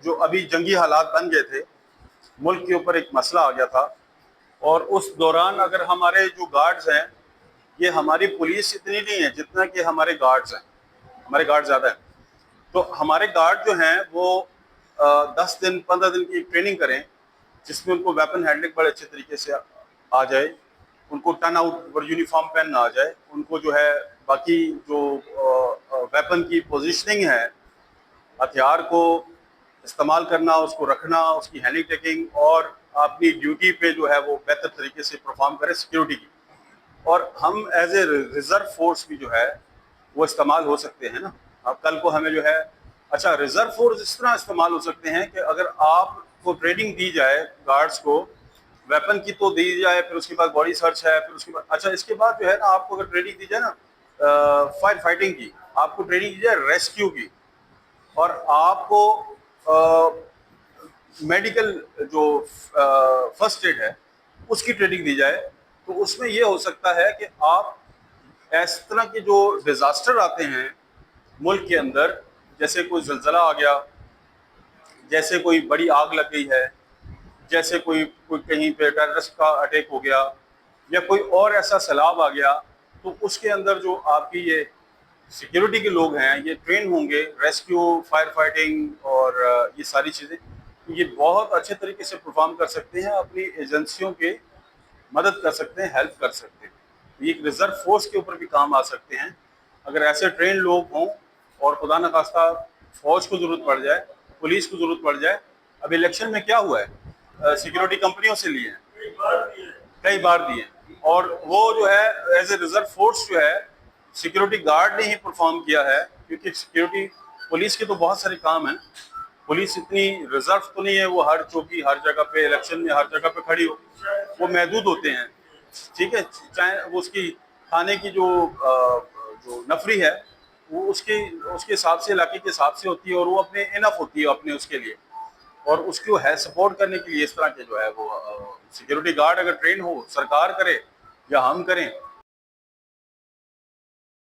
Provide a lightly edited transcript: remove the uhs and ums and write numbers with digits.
جو ابھی جنگی حالات بن گئے تھے، ملک کے اوپر ایک مسئلہ آ گیا تھا، اور اس دوران اگر ہمارے جو گارڈز ہیں، یہ ہماری پولیس اتنی نہیں ہے جتنا کہ ہمارے گارڈز ہیں، ہمارے گارڈ زیادہ ہیں، تو ہمارے گارڈ جو ہیں وہ 10 دن 15 دن کی ٹریننگ کریں، جس میں ان کو ویپن ہینڈلنگ بڑے اچھے طریقے سے آ جائے، ان کو ٹرن آؤٹ اور یونیفارم پہننا آ جائے، ان کو جو ہے باقی جو ویپن کی پوزیشننگ ہے، ہتھیار کو استعمال کرنا، اس کو رکھنا، اس کی ہینڈلنگ ٹیکنگ، اور اپنی ڈیوٹی پہ جو ہے وہ بہتر طریقے سے پرفارم کرے سیکیورٹی کی. اور ہم ایز اے ریزرو فورس بھی جو ہے وہ استعمال ہو سکتے ہیں نا. اب کل کو ہمیں جو ہے اچھا ریزرو فورس اس طرح استعمال ہو سکتے ہیں کہ اگر آپ کو ٹریننگ دی جائے گارڈز کو ویپن کی تو دی جائے، پھر اس کے بعد باڈی سرچ ہے، پھر اس کے بعد اچھا اس کے بعد جو ہے نا آپ کو اگر ٹریننگ دی جائے نا فائر فائٹنگ کی، آپ کو ٹریننگ دی جائے ریسکیو کی، اور آپ کو میڈیکل جو فرسٹ ایڈ ہے اس کی ٹریننگ دی جائے، تو اس میں یہ ہو سکتا ہے کہ آپ اس طرح کے جو ڈیزاسٹر آتے ہیں ملک کے اندر، جیسے کوئی زلزلہ آ گیا، جیسے کوئی بڑی آگ لگ گئی ہے، جیسے کوئی کہیں پہ ٹیررسٹ کا اٹیک ہو گیا، یا کوئی اور ایسا سیلاب آ گیا، تو اس کے اندر جو آپ کی یہ سیکیورٹی کے لوگ ہیں یہ ٹرین ہوں گے، ریسکیو، فائر فائٹنگ اور یہ ساری چیزیں یہ بہت اچھے طریقے سے پرفارم کر سکتے ہیں، اپنی ایجنسیوں کے مدد کر سکتے ہیں، ہیلپ کر سکتے ہیں. یہ ایک ریزرو فورس کے اوپر بھی کام آ سکتے ہیں اگر ایسے ٹرین لوگ ہوں، اور خدا نخواستہ فوج کو ضرورت پڑ جائے، پولیس کو ضرورت پڑ جائے. اب الیکشن میں کیا ہوا ہے، سیکیورٹی کمپنیوں سے لیے ہیں، کئی بار دیے، اور وہ جو ہے ایز اے ریزرو فورس جو ہے سیکیورٹی گارڈ نے ہی پرفارم کیا ہے، کیونکہ سیکیورٹی پولیس کے تو بہت سارے کام ہیں، پولیس اتنی ریزرو تو نہیں ہے وہ ہر چوکی ہر جگہ پہ الیکشن میں ہر جگہ پہ کھڑی ہو، وہ محدود ہوتے ہیں، ٹھیک ہے، چاہے وہ اس کی کھانے کی جو نفری ہے وہ اس کے حساب سے، علاقے کے حساب سے ہوتی ہے، اور وہ اپنے انف ہوتی ہے اپنے اس کے لیے، اور اس کو ہے سپورٹ کرنے کے لیے اس طرح کے جو ہے وہ سیکیورٹی گارڈ اگر ٹرین ہو، سرکار کرے یا ہم کریں